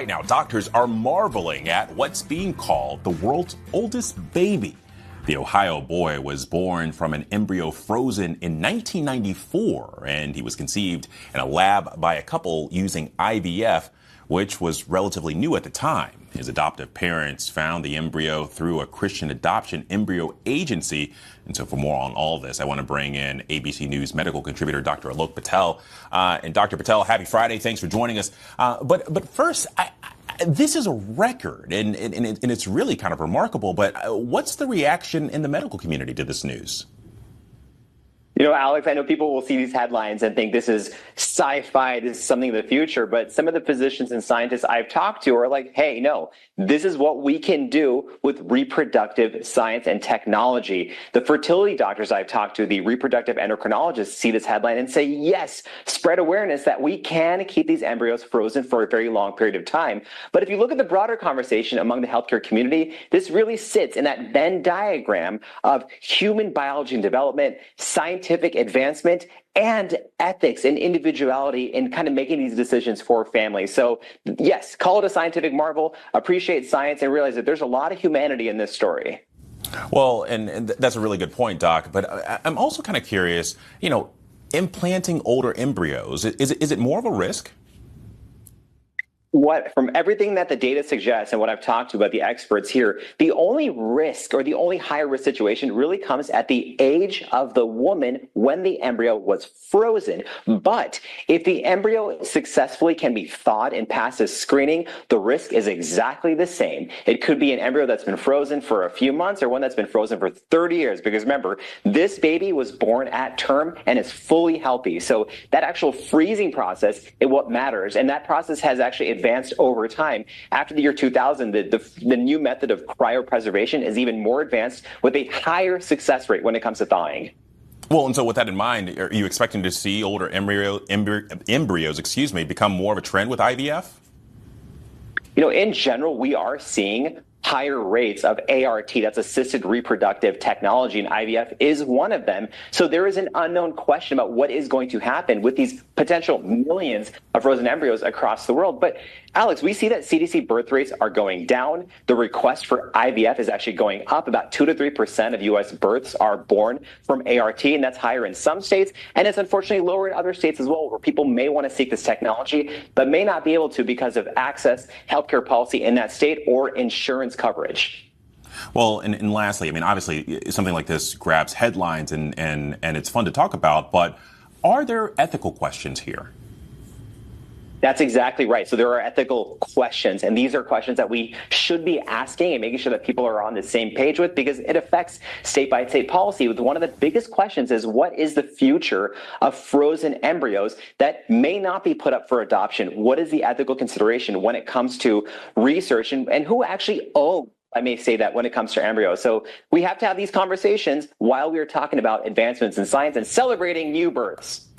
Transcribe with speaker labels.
Speaker 1: right now, doctors are marveling at what's being called the world's oldest baby. The Ohio boy was born from an embryo frozen in 1994, and he was conceived in a lab by a couple using IVF, which was relatively new at the time. His adoptive parents found the embryo through a Christian adoption embryo agency. And so for more on all this, I want to bring in ABC News medical contributor Dr. Alok Patel. And Dr. Patel, happy Friday. Thanks for joining us. But first, this is a record, and it's really kind of remarkable. But what's the reaction in the medical community to this news?
Speaker 2: You know, Alex, I know people will see these headlines and think this is sci-fi, this is something of the future, but some of the physicians and scientists I've talked to are like, hey, no, this is what we can do with reproductive science and technology. The fertility doctors I've talked to, the reproductive endocrinologists, see this headline and say, yes, spread awareness that we can keep these embryos frozen for a very long period of time. But if you look at the broader conversation among the healthcare community, this really sits in that Venn diagram of human biology and development, scientific advancement, and ethics and individuality in kind of making these decisions for families. So yes, call it a scientific marvel, appreciate science, and realize that there's a lot of humanity in this story.
Speaker 1: Well, and that's a really good point, Doc. But I'm also kind of curious, implanting older embryos, is it more of a risk?
Speaker 2: From everything that the data suggests and what I've talked to about the experts here, the only risk or the only higher risk situation really comes at the age of the woman when the embryo was frozen. But if the embryo successfully can be thawed and passes screening, the risk is exactly the same. It could be an embryo that's been frozen for a few months or one that's been frozen for 30 years. Because remember, this baby was born at term and is fully healthy. So that actual freezing process is what matters. And that process has actually advanced over time. After the year 2000, the new method of cryopreservation is even more advanced with a higher success rate when it comes to thawing.
Speaker 1: Well, and so with that in mind, are you expecting to see older embryos, become more of a trend with IVF?
Speaker 2: In general, we are seeing higher rates of ART, that's assisted reproductive technology, and IVF is one of them. So there is an unknown question about what is going to happen with these potential millions of frozen embryos across the world. But Alex, we see that CDC birth rates are going down. The request for IVF is actually going up. About 2 to 3% of U.S. births are born from ART, and that's higher in some states. And it's unfortunately lower in other states as well, where people may want to seek this technology, but may not be able to because of access, healthcare policy in that state, or insurance coverage.
Speaker 1: Well, and lastly, obviously something like this grabs headlines and it's fun to talk about, but are there ethical questions here?
Speaker 2: That's exactly right. So there are ethical questions, and these are questions that we should be asking and making sure that people are on the same page with, because it affects state-by-state policy. One of the biggest questions is, what is the future of frozen embryos that may not be put up for adoption? What is the ethical consideration when it comes to research, and who actually owns, I may say that, when it comes to embryos? So we have to have these conversations while we are talking about advancements in science and celebrating new births.